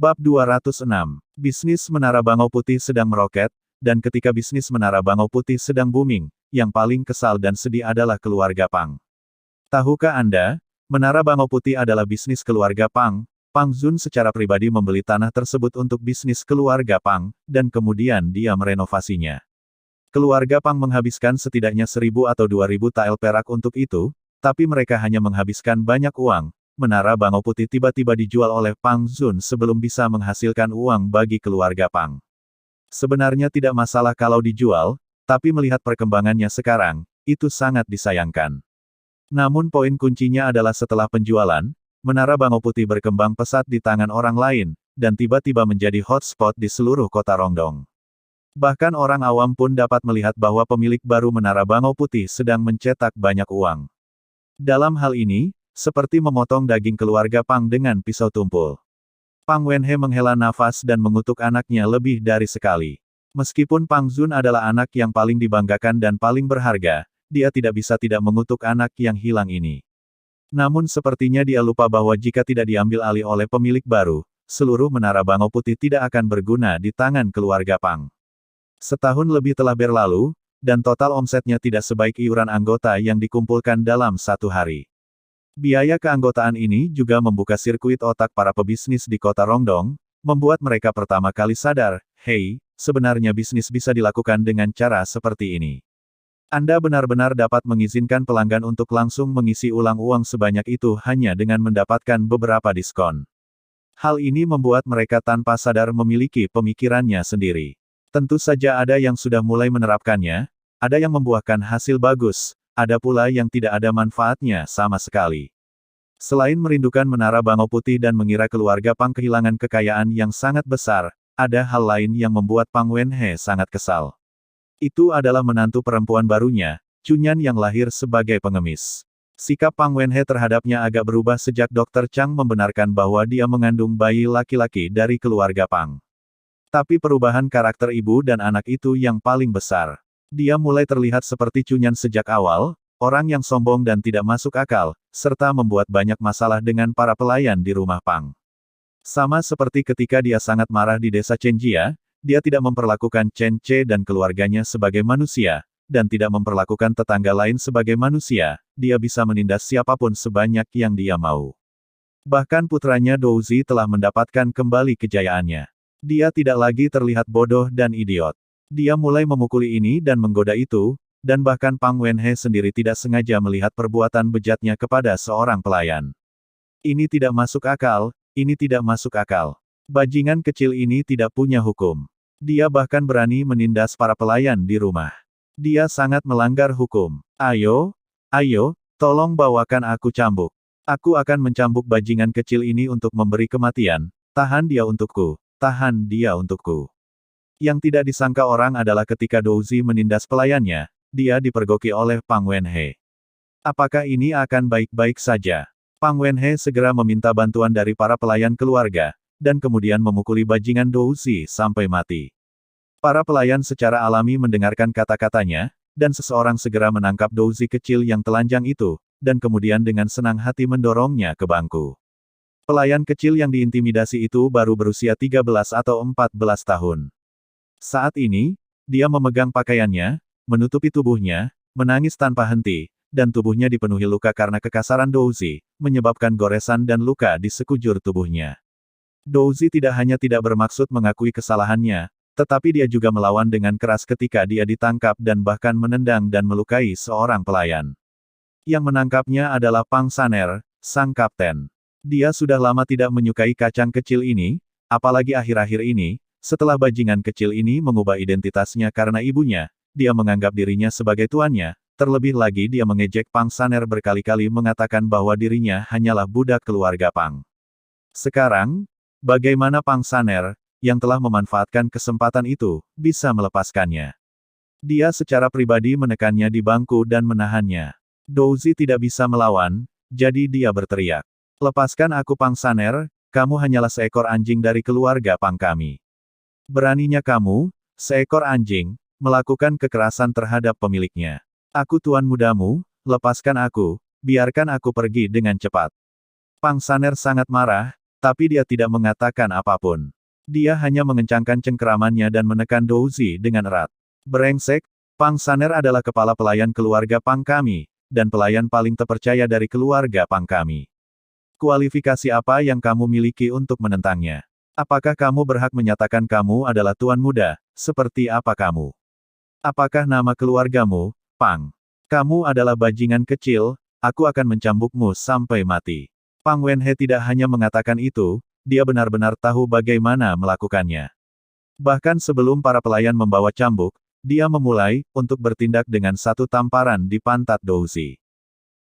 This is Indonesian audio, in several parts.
Bab 206. Bisnis Menara Bangau Putih sedang meroket, dan ketika bisnis Menara Bangau Putih sedang booming, yang paling kesal dan sedih adalah keluarga Pang. Tahukah Anda, Menara Bangau Putih adalah bisnis keluarga Pang. Pang Zun secara pribadi membeli tanah tersebut untuk bisnis keluarga Pang, dan kemudian dia merenovasinya. Keluarga Pang menghabiskan setidaknya 1.000 atau 2.000 tael perak untuk itu, tapi mereka hanya menghabiskan banyak uang. Menara Bangau Putih tiba-tiba dijual oleh Pang Zun sebelum bisa menghasilkan uang bagi keluarga Pang. Sebenarnya tidak masalah kalau dijual, tapi melihat perkembangannya sekarang, itu sangat disayangkan. Namun poin kuncinya adalah setelah penjualan, Menara Bangau Putih berkembang pesat di tangan orang lain, dan tiba-tiba menjadi hotspot di seluruh kota Rongdong. Bahkan orang awam pun dapat melihat bahwa pemilik baru Menara Bangau Putih sedang mencetak banyak uang. Dalam hal ini, seperti memotong daging keluarga Pang dengan pisau tumpul. Pang Wenhe menghela nafas dan mengutuk anaknya lebih dari sekali. Meskipun Pang Zun adalah anak yang paling dibanggakan dan paling berharga, dia tidak bisa tidak mengutuk anak yang hilang ini. Namun sepertinya dia lupa bahwa jika tidak diambil alih oleh pemilik baru, seluruh Menara Bangau Putih tidak akan berguna di tangan keluarga Pang. Setahun lebih telah berlalu, dan total omsetnya tidak sebaik iuran anggota yang dikumpulkan dalam satu hari. Biaya keanggotaan ini juga membuka sirkuit otak para pebisnis di kota Rongdong, membuat mereka pertama kali sadar, hei, sebenarnya bisnis bisa dilakukan dengan cara seperti ini. Anda benar-benar dapat mengizinkan pelanggan untuk langsung mengisi ulang uang sebanyak itu hanya dengan mendapatkan beberapa diskon. Hal ini membuat mereka tanpa sadar memiliki pemikirannya sendiri. Tentu saja ada yang sudah mulai menerapkannya, ada yang membuahkan hasil bagus, ada pula yang tidak ada manfaatnya sama sekali. Selain merindukan Menara Bangau Putih dan mengira keluarga Pang kehilangan kekayaan yang sangat besar, ada hal lain yang membuat Pang Wenhe sangat kesal. Itu adalah menantu perempuan barunya, Cunyan yang lahir sebagai pengemis. Sikap Pang Wenhe terhadapnya agak berubah sejak Dr. Chang membenarkan bahwa dia mengandung bayi laki-laki dari keluarga Pang. Tapi perubahan karakter ibu dan anak itu yang paling besar. Dia mulai terlihat seperti Cunyan sejak awal, orang yang sombong dan tidak masuk akal, serta membuat banyak masalah dengan para pelayan di rumah Pang. Sama seperti ketika dia sangat marah di desa Chenjia, dia tidak memperlakukan Chen Che dan keluarganya sebagai manusia, dan tidak memperlakukan tetangga lain sebagai manusia, dia bisa menindas siapapun sebanyak yang dia mau. Bahkan putranya Douzi telah mendapatkan kembali kejayaannya. Dia tidak lagi terlihat bodoh dan idiot. Dia mulai memukuli ini dan menggoda itu, dan bahkan Pang Wenhe sendiri tidak sengaja melihat perbuatan bejatnya kepada seorang pelayan. Ini tidak masuk akal, ini tidak masuk akal. Bajingan kecil ini tidak punya hukum. Dia bahkan berani menindas para pelayan di rumah. Dia sangat melanggar hukum. Ayo, ayo, tolong bawakan aku cambuk. Aku akan mencambuk bajingan kecil ini untuk memberi kematian. Tahan dia untukku, tahan dia untukku. Yang tidak disangka orang adalah ketika Douzi menindas pelayannya, dia dipergoki oleh Pang Wenhe. Apakah ini akan baik-baik saja? Pang Wenhe segera meminta bantuan dari para pelayan keluarga, dan kemudian memukuli bajingan Douzi sampai mati. Para pelayan secara alami mendengarkan kata-katanya, dan seseorang segera menangkap Douzi kecil yang telanjang itu, dan kemudian dengan senang hati mendorongnya ke bangku. Pelayan kecil yang diintimidasi itu baru berusia 13 atau 14 tahun. Saat ini, dia memegang pakaiannya, menutupi tubuhnya, menangis tanpa henti, dan tubuhnya dipenuhi luka karena kekasaran Douzi, menyebabkan goresan dan luka di sekujur tubuhnya. Douzi tidak hanya tidak bermaksud mengakui kesalahannya, tetapi dia juga melawan dengan keras ketika dia ditangkap dan bahkan menendang dan melukai seorang pelayan. Yang menangkapnya adalah Pang Saner, sang kapten. Dia sudah lama tidak menyukai kacang kecil ini, apalagi akhir-akhir ini, setelah bajingan kecil ini mengubah identitasnya karena ibunya, dia menganggap dirinya sebagai tuannya, terlebih lagi dia mengejek Pang Saner berkali-kali mengatakan bahwa dirinya hanyalah budak keluarga Pang. Sekarang, bagaimana Pang Saner, yang telah memanfaatkan kesempatan itu, bisa melepaskannya? Dia secara pribadi menekannya di bangku dan menahannya. Douzi tidak bisa melawan, jadi dia berteriak. Lepaskan aku Pang Saner, kamu hanyalah seekor anjing dari keluarga Pang kami. Beraninya kamu, seekor anjing, melakukan kekerasan terhadap pemiliknya. Aku tuan mudamu, lepaskan aku, biarkan aku pergi dengan cepat. Pang Saner sangat marah, Tapi dia tidak mengatakan apapun. Dia hanya mengencangkan cengkeramannya dan menekan Douzi dengan erat. Brengsek, Pang Saner adalah kepala pelayan keluarga Pang kami, dan pelayan paling terpercaya dari keluarga Pang kami. Kualifikasi apa yang kamu miliki untuk menentangnya? Apakah kamu berhak menyatakan kamu adalah tuan muda, seperti apa kamu? Apakah nama keluargamu, Pang? Kamu adalah bajingan kecil, aku akan mencambukmu sampai mati. Pang Wenhe tidak hanya mengatakan itu, dia benar-benar tahu bagaimana melakukannya. Bahkan sebelum para pelayan membawa cambuk, dia memulai untuk bertindak dengan satu tamparan di pantat Douzi.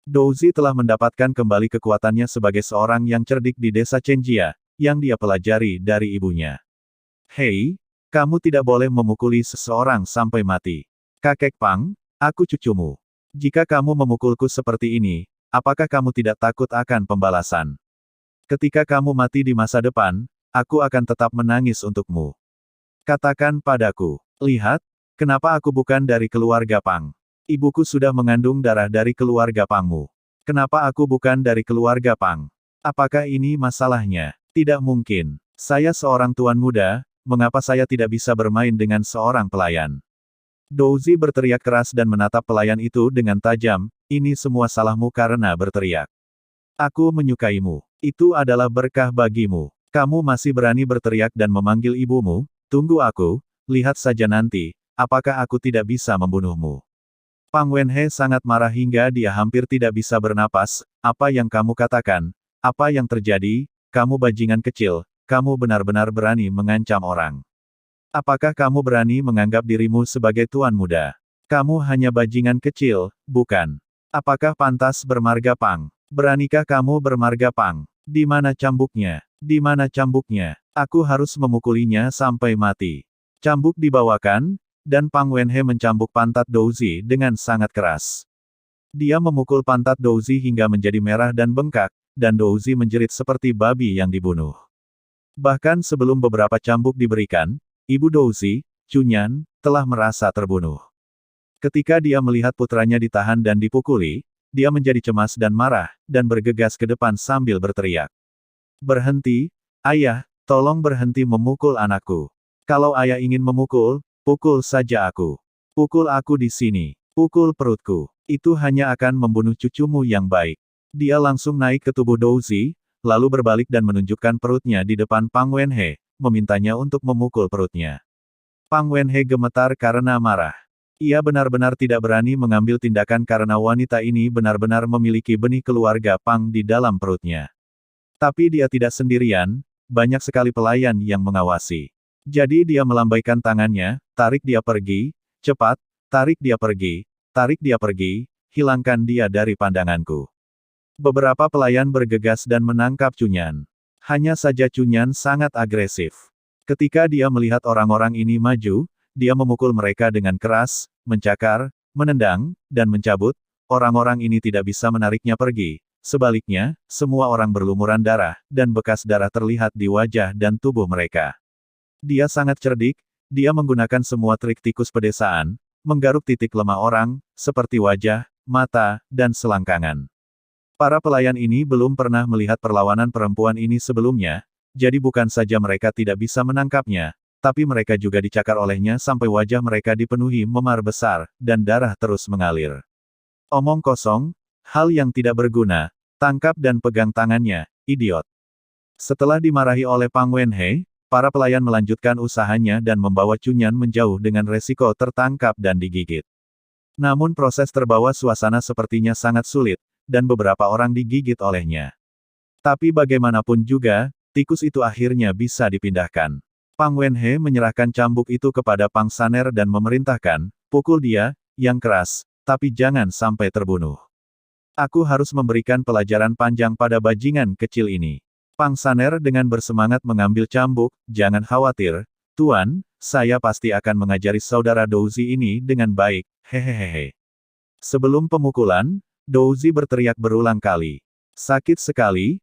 Douzi telah mendapatkan kembali kekuatannya sebagai seorang yang cerdik di desa Chenjia, yang dia pelajari dari ibunya. Hei, kamu tidak boleh memukuli seseorang sampai mati. Kakek Pang, aku cucumu. Jika kamu memukulku seperti ini, apakah kamu tidak takut akan pembalasan? Ketika kamu mati di masa depan, aku akan tetap menangis untukmu. Katakan padaku, lihat, kenapa aku bukan dari keluarga Pang? Ibuku sudah mengandung darah dari keluarga Pangmu. Kenapa aku bukan dari keluarga Pang? Apakah ini masalahnya? Tidak mungkin. Saya seorang tuan muda, mengapa saya tidak bisa bermain dengan seorang pelayan? Douzi berteriak keras dan menatap pelayan itu dengan tajam, ini semua salahmu karena berteriak. Aku menyukaimu. Itu adalah berkah bagimu. Kamu masih berani berteriak dan memanggil ibumu, tunggu aku, lihat saja nanti, apakah aku tidak bisa membunuhmu. Pang Wenhe sangat marah hingga dia hampir tidak bisa bernapas, apa yang kamu katakan, apa yang terjadi, kamu bajingan kecil, kamu benar-benar berani mengancam orang. Apakah kamu berani menganggap dirimu sebagai tuan muda? Kamu hanya bajingan kecil, bukan? Apakah pantas bermarga Pang? Beranikah kamu bermarga Pang? Di mana cambuknya? Di mana cambuknya? Aku harus memukulinya sampai mati. Cambuk dibawakan, dan Pang Wenhe mencambuk pantat Douzi dengan sangat keras. Dia memukul pantat Douzi hingga menjadi merah dan bengkak, dan Douzi menjerit seperti babi yang dibunuh. Bahkan sebelum beberapa cambuk diberikan, Ibu Douzi, Chunyan, telah merasa terbunuh. Ketika dia melihat putranya ditahan dan dipukuli, dia menjadi cemas dan marah, dan bergegas ke depan sambil berteriak. Berhenti, ayah, tolong berhenti memukul anakku. Kalau ayah ingin memukul, pukul saja aku. Pukul aku di sini. Pukul perutku. Itu hanya akan membunuh cucumu yang baik. Dia langsung naik ke tubuh Douzi, lalu berbalik dan menunjukkan perutnya di depan Pang Wenhe, memintanya untuk memukul perutnya. Pang Wenhe gemetar karena marah. Ia benar-benar tidak berani mengambil tindakan karena wanita ini benar-benar memiliki benih keluarga Pang di dalam perutnya. Tapi dia tidak sendirian, banyak sekali pelayan yang mengawasi. Jadi dia melambaikan tangannya, tarik dia pergi, cepat, tarik dia pergi, hilangkan dia dari pandanganku. Beberapa pelayan bergegas dan menangkap Chunyan. Hanya saja Chunyan sangat agresif. Ketika dia melihat orang-orang ini maju, dia memukul mereka dengan keras, mencakar, menendang, dan mencabut. Orang-orang ini tidak bisa menariknya pergi. Sebaliknya, semua orang berlumuran darah, dan bekas darah terlihat di wajah dan tubuh mereka. Dia sangat cerdik, dia menggunakan semua trik tikus pedesaan, menggaruk titik lemah orang, seperti wajah, mata, dan selangkangan. Para pelayan ini belum pernah melihat perlawanan perempuan ini sebelumnya, jadi bukan saja mereka tidak bisa menangkapnya, tapi mereka juga dicakar olehnya sampai wajah mereka dipenuhi memar besar, dan darah terus mengalir. Omong kosong, hal yang tidak berguna, tangkap dan pegang tangannya, idiot. Setelah dimarahi oleh Pang Wenhe, para pelayan melanjutkan usahanya dan membawa Chunyan menjauh dengan resiko tertangkap dan digigit. Namun proses terbawa suasana sepertinya sangat sulit, dan beberapa orang digigit olehnya. Tapi bagaimanapun juga, tikus itu akhirnya bisa dipindahkan. Pang Wenhe menyerahkan cambuk itu kepada Pang Saner dan memerintahkan, pukul dia, yang keras, tapi jangan sampai terbunuh. Aku harus memberikan pelajaran panjang pada bajingan kecil ini. Pang Saner dengan bersemangat mengambil cambuk, jangan khawatir, Tuan, saya pasti akan mengajari saudara Douzi ini dengan baik, hehehe. Sebelum pemukulan, Douzi berteriak berulang kali. Sakit sekali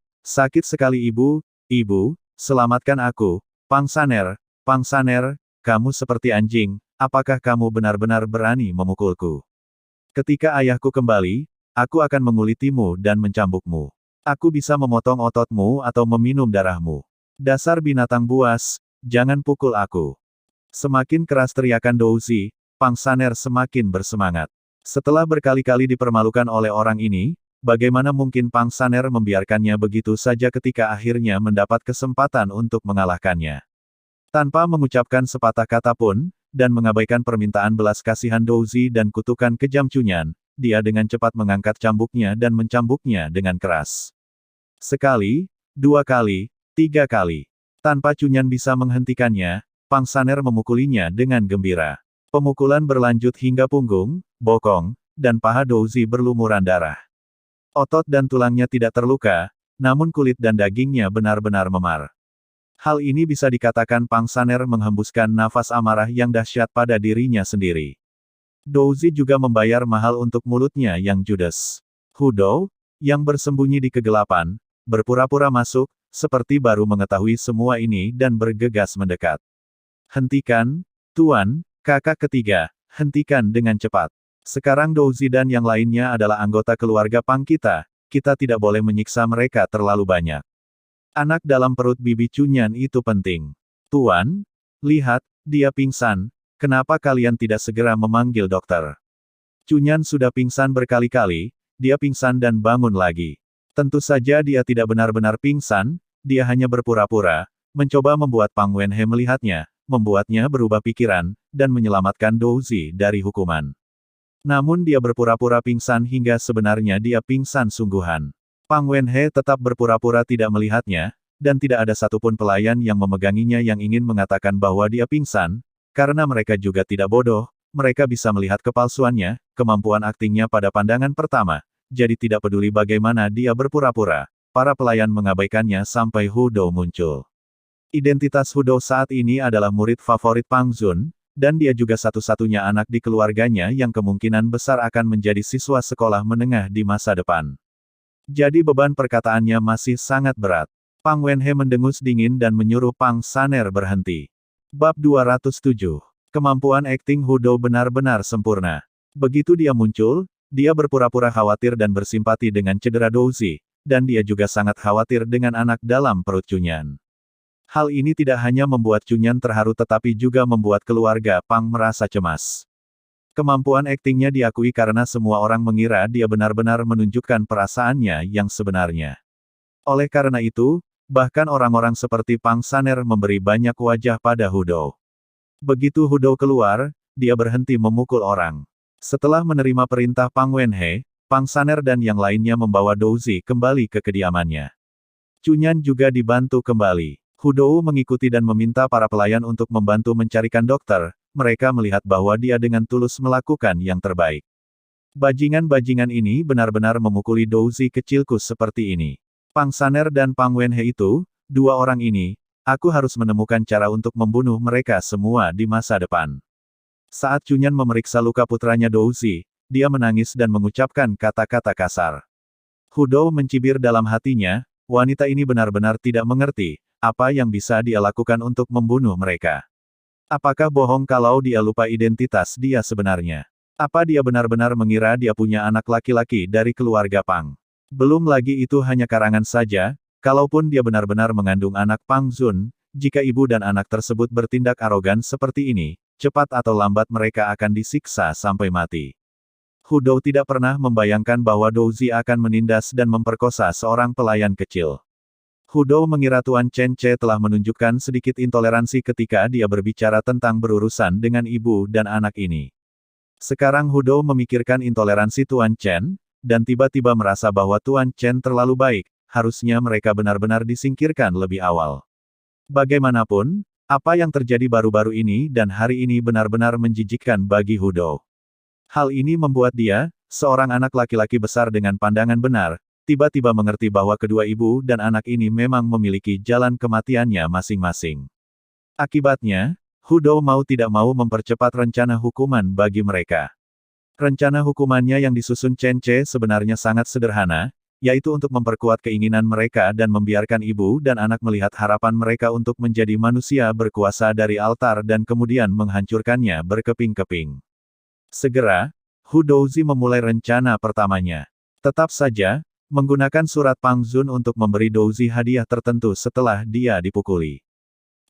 ibu, selamatkan aku, Pang Saner, kamu seperti anjing, apakah kamu benar-benar berani memukulku? Ketika ayahku kembali, aku akan mengulitimu dan mencambukmu. Aku bisa memotong ototmu atau meminum darahmu. Dasar binatang buas, jangan pukul aku. Semakin keras teriakan Douzi, Pang Saner semakin bersemangat. Setelah berkali-kali dipermalukan oleh orang ini, bagaimana mungkin Pang Saner membiarkannya begitu saja ketika akhirnya mendapat kesempatan untuk mengalahkannya. Tanpa mengucapkan sepatah kata pun, dan mengabaikan permintaan belas kasihan Douzi dan kutukan kejam Cunyan, dia dengan cepat mengangkat cambuknya dan mencambuknya dengan keras. Sekali, dua kali, tiga kali. Tanpa Cunyan bisa menghentikannya, Pang Saner memukulinya dengan gembira. Pemukulan berlanjut hingga punggung, bokong, dan paha Douzi berlumuran darah. Otot dan tulangnya tidak terluka, namun kulit dan dagingnya benar-benar memar. Hal ini bisa dikatakan Pang Saner menghembuskan nafas amarah yang dahsyat pada dirinya sendiri. Douzi juga membayar mahal untuk mulutnya yang judes. Hudo, yang bersembunyi di kegelapan, berpura-pura masuk, seperti baru mengetahui semua ini dan bergegas mendekat. Hentikan, Tuan, kakak ketiga, hentikan dengan cepat. Sekarang Douzi dan yang lainnya adalah anggota keluarga Pang kita tidak boleh menyiksa mereka terlalu banyak. Anak dalam perut bibi Cunyan itu penting. Tuan, lihat, dia pingsan, kenapa kalian tidak segera memanggil dokter? Cunyan sudah pingsan berkali-kali, dia pingsan dan bangun lagi. Tentu saja dia tidak benar-benar pingsan, dia hanya berpura-pura, mencoba membuat Pang Wenhe melihatnya, membuatnya berubah pikiran, dan menyelamatkan Douzi dari hukuman. Namun dia berpura-pura pingsan hingga sebenarnya dia pingsan sungguhan. Pang Wenhe tetap berpura-pura tidak melihatnya, dan tidak ada satupun pelayan yang memeganginya yang ingin mengatakan bahwa dia pingsan, karena mereka juga tidak bodoh, mereka bisa melihat kepalsuannya, kemampuan aktingnya pada pandangan pertama, jadi tidak peduli bagaimana dia berpura-pura, para pelayan mengabaikannya sampai Hudo muncul. Identitas Hudo saat ini adalah murid favorit Pang Zun, dan dia juga satu-satunya anak di keluarganya yang kemungkinan besar akan menjadi siswa sekolah menengah di masa depan. Jadi beban perkataannya masih sangat berat. Pang Wenhe mendengus dingin dan menyuruh Pang Saner berhenti. Bab 207. Kemampuan akting Hudo benar-benar sempurna. Begitu dia muncul, dia berpura-pura khawatir dan bersimpati dengan cedera Douzi, dan dia juga sangat khawatir dengan anak dalam perut Cunyan. Hal ini tidak hanya membuat Cunyan terharu tetapi juga membuat keluarga Pang merasa cemas. Kemampuan aktingnya diakui karena semua orang mengira dia benar-benar menunjukkan perasaannya yang sebenarnya. Oleh karena itu, bahkan orang-orang seperti Pang Saner memberi banyak wajah pada Hudo. Begitu Hudo keluar, dia berhenti memukul orang. Setelah menerima perintah Pang Wenhe, Pang Saner dan yang lainnya membawa Douzi kembali ke kediamannya. Cunyan juga dibantu kembali. Hudo mengikuti dan meminta para pelayan untuk membantu mencarikan dokter. Mereka melihat bahwa dia dengan tulus melakukan yang terbaik. Bajingan-bajingan ini benar-benar memukuli Douzi kecilku seperti ini. Pang Saner dan Pang Wenhe itu, dua orang ini, aku harus menemukan cara untuk membunuh mereka semua di masa depan. Saat Cunyan memeriksa luka putranya Douzi, dia menangis dan mengucapkan kata-kata kasar. Hudo mencibir dalam hatinya, wanita ini benar-benar tidak mengerti, apa yang bisa dia lakukan untuk membunuh mereka. Apakah bohong kalau dia lupa identitas dia sebenarnya? Apa dia benar-benar mengira dia punya anak laki-laki dari keluarga Pang? Belum lagi itu hanya karangan saja, kalaupun dia benar-benar mengandung anak Pang Zun, jika ibu dan anak tersebut bertindak arogan seperti ini, cepat atau lambat mereka akan disiksa sampai mati. Hudo tidak pernah membayangkan bahwa Douzi akan menindas dan memperkosa seorang pelayan kecil. Hudo mengira Tuan Chen Che telah menunjukkan sedikit intoleransi ketika dia berbicara tentang berurusan dengan ibu dan anak ini. Sekarang Hudo memikirkan intoleransi Tuan Chen, dan tiba-tiba merasa bahwa Tuan Chen terlalu baik, harusnya mereka benar-benar disingkirkan lebih awal. Bagaimanapun, apa yang terjadi baru-baru ini dan hari ini benar-benar menjijikkan bagi Hudo. Hal ini membuat dia, seorang anak laki-laki besar dengan pandangan benar, tiba-tiba mengerti bahwa kedua ibu dan anak ini memang memiliki jalan kematiannya masing-masing. Akibatnya, Hudo mau tidak mau mempercepat rencana hukuman bagi mereka. Rencana hukumannya yang disusun Chen Che sebenarnya sangat sederhana, yaitu untuk memperkuat keinginan mereka dan membiarkan ibu dan anak melihat harapan mereka untuk menjadi manusia berkuasa dari altar dan kemudian menghancurkannya berkeping-keping. Segera, Hu Douzi memulai rencana pertamanya. Tetap saja, menggunakan surat Pang Zun untuk memberi Douzi hadiah tertentu setelah dia dipukuli.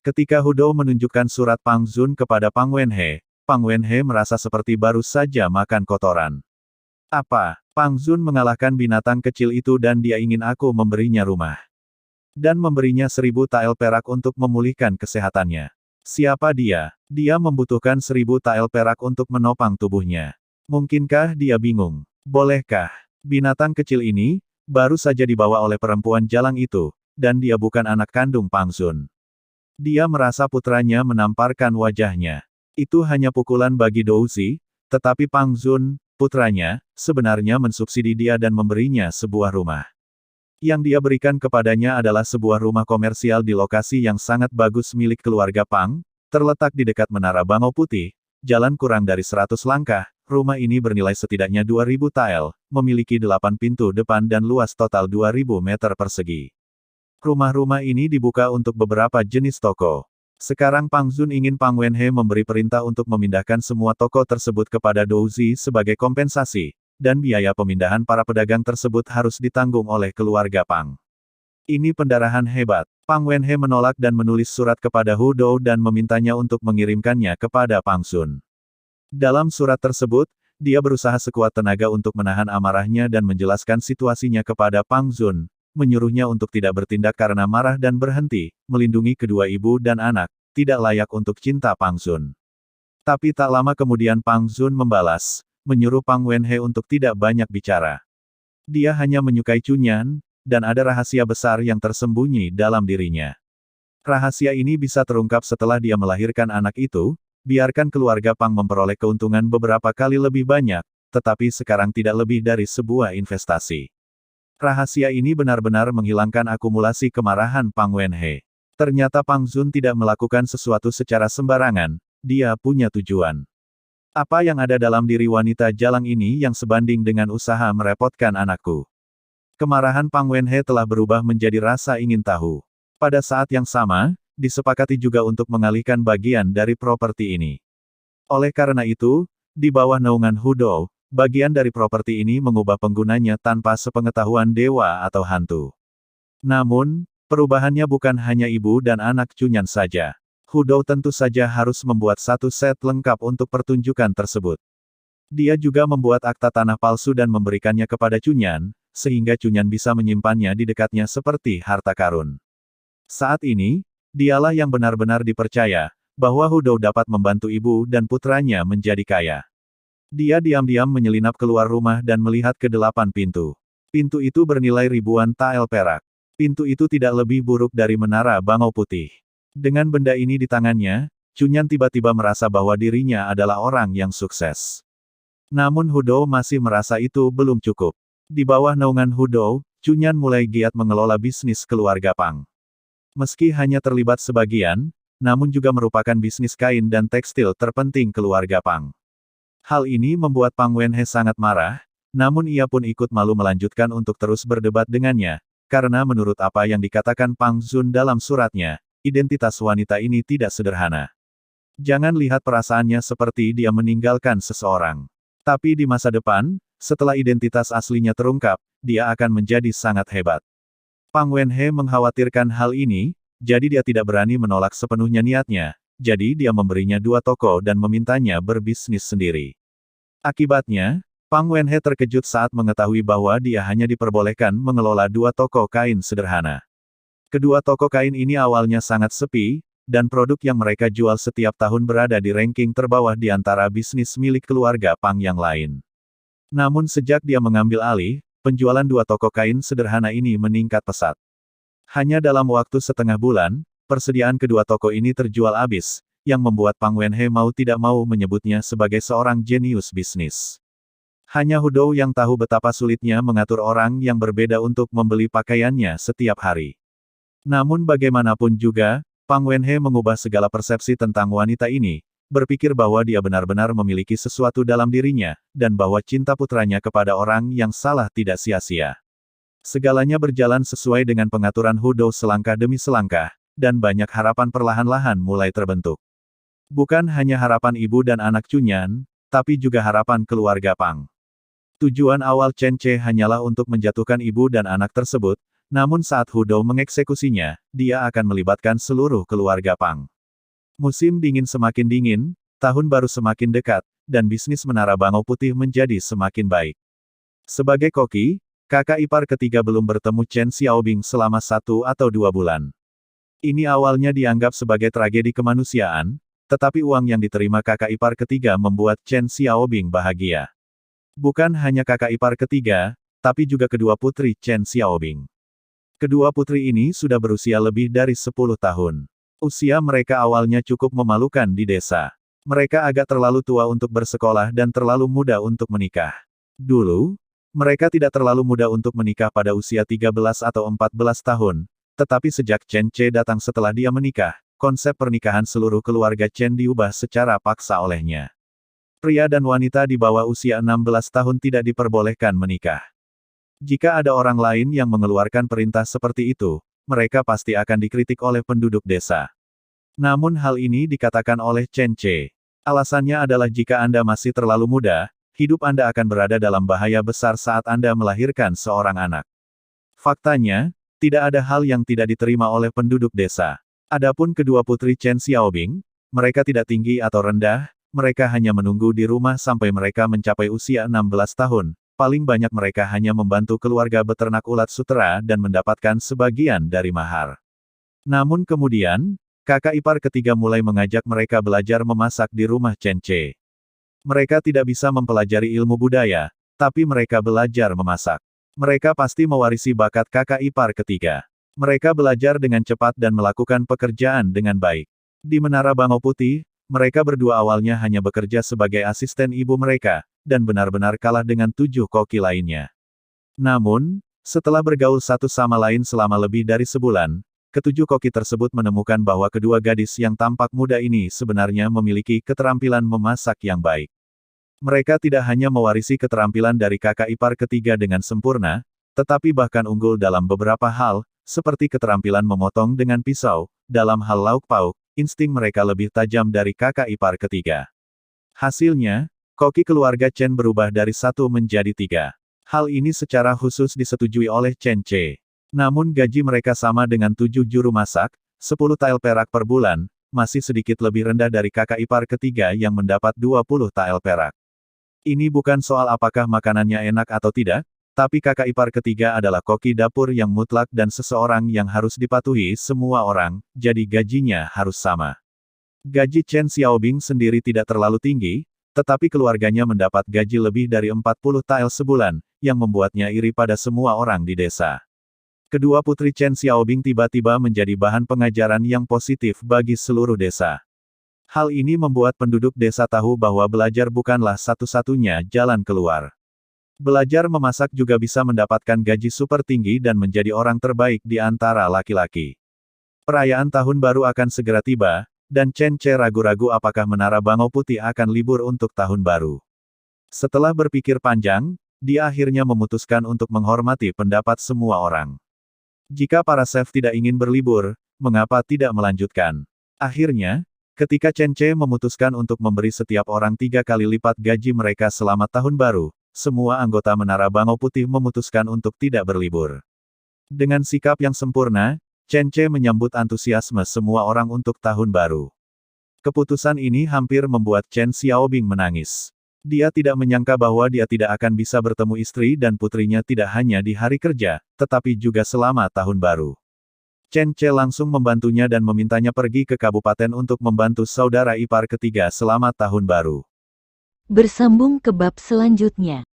Ketika Hu Dou menunjukkan surat Pang Zun kepada Pang Wenhe merasa seperti baru saja makan kotoran. Apa? Pang Zun mengalahkan binatang kecil itu dan dia ingin aku memberinya rumah. Dan memberinya 1000 tael perak untuk memulihkan kesehatannya. Siapa dia? Dia membutuhkan 1000 tael perak untuk menopang tubuhnya. Mungkinkah dia bingung? Bolehkah? Binatang kecil ini, baru saja dibawa oleh perempuan jalang itu, dan dia bukan anak kandung Pang Zun. Dia merasa putranya menamparkan wajahnya. Itu hanya pukulan bagi Douzi, tetapi Pang Zun, putranya, sebenarnya mensubsidi dia dan memberinya sebuah rumah. Yang dia berikan kepadanya adalah sebuah rumah komersial di lokasi yang sangat bagus milik keluarga Pang, terletak di dekat Menara Bangau Putih, jalan kurang dari 100 langkah. Rumah ini bernilai setidaknya 2000 tael, memiliki 8 pintu depan dan luas total 2000 meter persegi. Rumah-rumah ini dibuka untuk beberapa jenis toko. Sekarang Pang Zun ingin Pang Wenhe memberi perintah untuk memindahkan semua toko tersebut kepada Douzi sebagai kompensasi, dan biaya pemindahan para pedagang tersebut harus ditanggung oleh keluarga Pang. Ini pendarahan hebat. Pang Wenhe menolak dan menulis surat kepada Hu Dou dan memintanya untuk mengirimkannya kepada Pang Zun. Dalam surat tersebut, dia berusaha sekuat tenaga untuk menahan amarahnya dan menjelaskan situasinya kepada Pang Zun, menyuruhnya untuk tidak bertindak karena marah dan berhenti, melindungi kedua ibu dan anak, tidak layak untuk cinta Pang Zun. Tapi tak lama kemudian Pang Zun membalas, menyuruh Pang Wenhe untuk tidak banyak bicara. Dia hanya menyukai Cunyan, dan ada rahasia besar yang tersembunyi dalam dirinya. Rahasia ini bisa terungkap setelah dia melahirkan anak itu. Biarkan keluarga Pang memperoleh keuntungan beberapa kali lebih banyak, tetapi sekarang tidak lebih dari sebuah investasi. Rahasia ini benar-benar menghilangkan akumulasi kemarahan Pang Wenhe. Ternyata Pang Zun tidak melakukan sesuatu secara sembarangan, dia punya tujuan. Apa yang ada dalam diri wanita jalang ini yang sebanding dengan usaha merepotkan anakku? Kemarahan Pang Wenhe telah berubah menjadi rasa ingin tahu. Pada saat yang sama, disepakati juga untuk mengalihkan bagian dari properti ini. Oleh karena itu, di bawah naungan Hu Dou, bagian dari properti ini mengubah penggunanya tanpa sepengetahuan dewa atau hantu. Namun, perubahannya bukan hanya ibu dan anak Cunyan saja. Hu Dou tentu saja harus membuat satu set lengkap untuk pertunjukan tersebut. Dia juga membuat akta tanah palsu dan memberikannya kepada Cunyan, sehingga Cunyan bisa menyimpannya di dekatnya seperti harta karun. Saat ini, dialah yang benar-benar dipercaya, bahwa Hu Dou dapat membantu ibu dan putranya menjadi kaya. Dia diam-diam menyelinap keluar rumah dan melihat ke 8 pintu. Pintu itu bernilai ribuan tael perak. Pintu itu tidak lebih buruk dari Menara Bangau Putih. Dengan benda ini di tangannya, Cunyan tiba-tiba merasa bahwa dirinya adalah orang yang sukses. Namun Hu Dou masih merasa itu belum cukup. Di bawah naungan Hu Dou, Cunyan mulai giat mengelola bisnis keluarga Pang. Meski hanya terlibat sebagian, namun juga merupakan bisnis kain dan tekstil terpenting keluarga Pang. Hal ini membuat Pang Wenhe sangat marah, namun ia pun ikut malu melanjutkan untuk terus berdebat dengannya, karena menurut apa yang dikatakan Pang Zun dalam suratnya, identitas wanita ini tidak sederhana. Jangan lihat perasaannya seperti dia meninggalkan seseorang. Tapi di masa depan, setelah identitas aslinya terungkap, dia akan menjadi sangat hebat. Pang Wenhe mengkhawatirkan hal ini, jadi dia tidak berani menolak sepenuhnya niatnya, jadi dia memberinya 2 toko dan memintanya berbisnis sendiri. Akibatnya, Pang Wenhe terkejut saat mengetahui bahwa dia hanya diperbolehkan mengelola 2 toko kain sederhana. Kedua toko kain ini awalnya sangat sepi, dan produk yang mereka jual setiap tahun berada di ranking terbawah di antara bisnis milik keluarga Pang yang lain. Namun sejak dia mengambil alih, penjualan 2 toko kain sederhana ini meningkat pesat. Hanya dalam waktu setengah bulan, persediaan kedua toko ini terjual habis, yang membuat Pang Wenhe mau tidak mau menyebutnya sebagai seorang jenius bisnis. Hanya Hu Dou yang tahu betapa sulitnya mengatur orang yang berbeda untuk membeli pakaiannya setiap hari. Namun bagaimanapun juga, Pang Wenhe mengubah segala persepsi tentang wanita ini, berpikir bahwa dia benar-benar memiliki sesuatu dalam dirinya, dan bahwa cinta putranya kepada orang yang salah tidak sia-sia. Segalanya berjalan sesuai dengan pengaturan Hu Dou selangkah demi selangkah, dan banyak harapan perlahan-lahan mulai terbentuk. Bukan hanya harapan ibu dan anak Cunyan, tapi juga harapan keluarga Pang. Tujuan awal Chen Ce hanyalah untuk menjatuhkan ibu dan anak tersebut, namun saat Hu Dou mengeksekusinya, dia akan melibatkan seluruh keluarga Pang. Musim dingin semakin dingin, tahun baru semakin dekat, dan bisnis Menara Bangau Putih menjadi semakin baik. Sebagai koki, kakak ipar ketiga belum bertemu Chen Xiaobing selama 1 atau 2 bulan. Ini awalnya dianggap sebagai tragedi kemanusiaan, tetapi uang yang diterima kakak ipar ketiga membuat Chen Xiaobing bahagia. Bukan hanya kakak ipar ketiga, tapi juga kedua putri Chen Xiaobing. Kedua putri ini sudah berusia lebih dari 10 tahun. Usia mereka awalnya cukup memalukan di desa. Mereka agak terlalu tua untuk bersekolah dan terlalu muda untuk menikah. Dulu, mereka tidak terlalu muda untuk menikah pada usia 13 atau 14 tahun, tetapi sejak Chen Ce datang setelah dia menikah, konsep pernikahan seluruh keluarga Chen diubah secara paksa olehnya. Pria dan wanita di bawah usia 16 tahun tidak diperbolehkan menikah. Jika ada orang lain yang mengeluarkan perintah seperti itu, mereka pasti akan dikritik oleh penduduk desa. Namun hal ini dikatakan oleh Chen Ce. Alasannya adalah jika Anda masih terlalu muda, hidup Anda akan berada dalam bahaya besar saat Anda melahirkan seorang anak. Faktanya, tidak ada hal yang tidak diterima oleh penduduk desa. Adapun kedua putri Chen Xiaobing, mereka tidak tinggi atau rendah, mereka hanya menunggu di rumah sampai mereka mencapai usia 16 tahun. Paling banyak mereka hanya membantu keluarga beternak ulat sutera dan mendapatkan sebagian dari mahar. Namun kemudian, kakak ipar ketiga mulai mengajak mereka belajar memasak di rumah Chen Ce. Mereka tidak bisa mempelajari ilmu budaya, tapi mereka belajar memasak. Mereka pasti mewarisi bakat kakak ipar ketiga. Mereka belajar dengan cepat dan melakukan pekerjaan dengan baik. Di Menara Bangau Putih, mereka berdua awalnya hanya bekerja sebagai asisten ibu mereka, dan benar-benar kalah dengan 7 koki lainnya. Namun, setelah bergaul satu sama lain selama lebih dari sebulan, ketujuh koki tersebut menemukan bahwa kedua gadis yang tampak muda ini sebenarnya memiliki keterampilan memasak yang baik. Mereka tidak hanya mewarisi keterampilan dari kakak ipar ketiga dengan sempurna, tetapi bahkan unggul dalam beberapa hal, seperti keterampilan memotong dengan pisau. Dalam hal lauk pauk, insting mereka lebih tajam dari kakak ipar ketiga. Hasilnya, koki keluarga Chen berubah dari 1 menjadi 3. Hal ini secara khusus disetujui oleh Chen Ce. Namun gaji mereka sama dengan 7 juru masak, 10 tael perak per bulan, masih sedikit lebih rendah dari kakak ipar ketiga yang mendapat 20 tael perak. Ini bukan soal apakah makanannya enak atau tidak, tapi kakak ipar ketiga adalah koki dapur yang mutlak dan seseorang yang harus dipatuhi semua orang, jadi gajinya harus sama. Gaji Chen Xiaobing sendiri tidak terlalu tinggi, tetapi keluarganya mendapat gaji lebih dari 40 tael sebulan, yang membuatnya iri pada semua orang di desa. Kedua putri Chen Xiaobing tiba-tiba menjadi bahan pengajaran yang positif bagi seluruh desa. Hal ini membuat penduduk desa tahu bahwa belajar bukanlah satu-satunya jalan keluar. Belajar memasak juga bisa mendapatkan gaji super tinggi dan menjadi orang terbaik di antara laki-laki. Perayaan tahun baru akan segera tiba, dan Chen Ce ragu-ragu apakah Menara Bangau Putih akan libur untuk tahun baru. Setelah berpikir panjang, dia akhirnya memutuskan untuk menghormati pendapat semua orang. Jika para chef tidak ingin berlibur, mengapa tidak melanjutkan? Akhirnya, ketika Chen Ce memutuskan untuk memberi setiap orang 3 kali lipat gaji mereka selama tahun baru, semua anggota Menara Bangau Putih memutuskan untuk tidak berlibur. Dengan sikap yang sempurna, Chen Ce menyambut antusiasme semua orang untuk tahun baru. Keputusan ini hampir membuat Chen Xiaobing menangis. Dia tidak menyangka bahwa dia tidak akan bisa bertemu istri dan putrinya tidak hanya di hari kerja, tetapi juga selama tahun baru. Chen Ce langsung membantunya dan memintanya pergi ke kabupaten untuk membantu saudara ipar ketiga selama tahun baru. Bersambung ke bab selanjutnya.